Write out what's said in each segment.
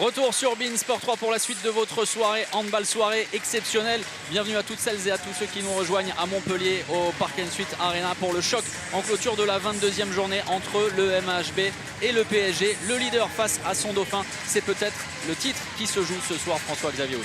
Retour sur beIN Sport 3 pour la suite de votre soirée, handball soirée exceptionnelle. Bienvenue à toutes celles et à tous ceux qui nous rejoignent à Montpellier au Park Suite Arena pour le choc en clôture de la 22e journée entre le MHB et le PSG. Le leader face à son dauphin, c'est peut-être le titre qui se joue ce soir, François-Xavier Houlet.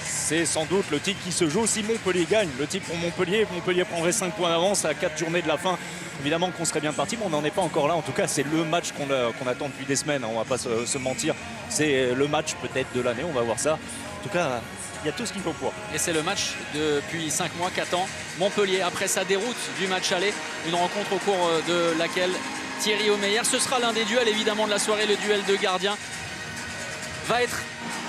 C'est sans doute le titre qui se joue si Montpellier gagne. Le titre pour Montpellier. Montpellier prendrait 5 points d'avance à 4 journées de la fin. Évidemment qu'on serait bien parti, mais on n'en est pas encore là. En tout cas, c'est le match qu'on attend depuis des semaines. On ne va pas se mentir. C'est le match peut-être de l'année. On va voir ça. En tout cas, il y a tout ce qu'il faut pour. Et c'est le match depuis 5 mois qu'attend Montpellier après sa déroute du match aller. Une rencontre au cours de laquelle Thierry Omeyer, ce sera l'un des duels évidemment de la soirée, le duel de gardiens, va être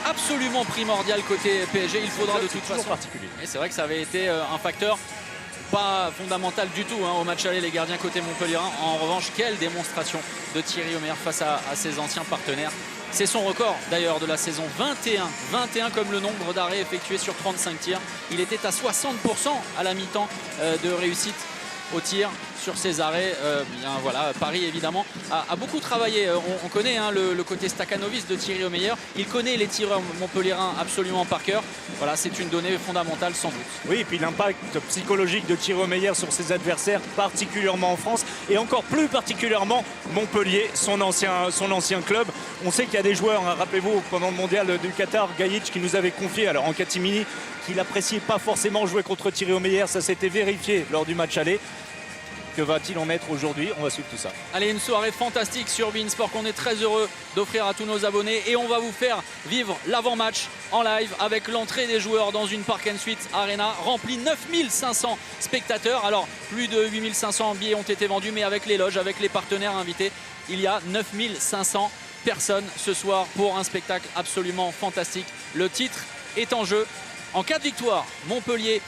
absolument primordial côté PSG. Il faudra de toute façon. Particulier. Et c'est vrai que ça avait été un facteur pas fondamental du tout au match aller, les gardiens côté montpelliérain. En revanche, quelle démonstration de Thierry Omeyer face à ses anciens partenaires. C'est son record d'ailleurs de la saison, 21 comme le nombre d'arrêts effectués sur 35 tirs. Il était à 60% à la mi-temps de réussite au tir sur ses arrêts. Bien, voilà, Paris évidemment a beaucoup travaillé. On connaît le côté Stakhanovic de Thierry Omeyer. Il connaît les tireurs montpelliérains absolument par cœur. Voilà, c'est une donnée fondamentale sans doute. Oui, et puis l'impact psychologique de Thierry Omeyer sur ses adversaires, particulièrement en France et encore plus particulièrement Montpellier, son ancien club. On sait qu'il y a des joueurs, hein, rappelez-vous, pendant le mondial du Qatar, Gaïc qui nous avait confié, alors en catimini, qu'il n'appréciait pas forcément jouer contre Thierry Omeyer. Ça s'était vérifié lors du match aller. Que va-t-il en être aujourd'hui? On va suivre tout ça. Allez, une soirée fantastique sur beIN Sport qu'on est très heureux d'offrir à tous nos abonnés. Et on va vous faire vivre l'avant-match en live avec l'entrée des joueurs dans une Park Suite Arena remplie 9500 spectateurs. Alors, plus de 8500 billets ont été vendus, mais avec les loges, avec les partenaires invités, il y a 9500 personnes ce soir pour un spectacle absolument fantastique. Le titre est en jeu. En cas de victoire, Montpellier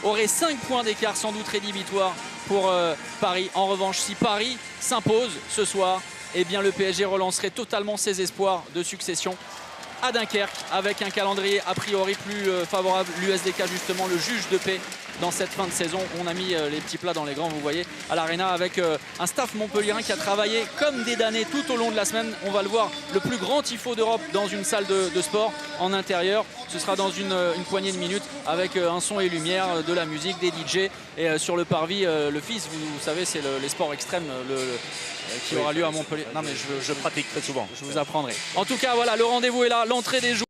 aurait 5 points d'écart, sans doute rédhibitoire pour Paris. En revanche, si Paris s'impose ce soir, eh bien le PSG relancerait totalement ses espoirs de succession à Dunkerque avec un calendrier a priori plus favorable. L'USDK justement, le juge de paix dans cette fin de saison. On a mis les petits plats dans les grands, vous voyez, à l'Arena avec un staff montpelliérain qui a travaillé comme des damnés tout au long de la semaine. On va le voir, le plus grand tifo d'Europe dans une salle de sport en intérieur. Ce sera dans une poignée de minutes avec un son et lumière, de la musique, des DJ. Et sur le parvis, le FIS, vous savez, c'est les sports extrêmes qui aura lieu à Montpellier. Non mais je pratique très souvent. Je vous apprendrai. En tout cas, voilà, le rendez-vous est là, l'entrée des joueurs.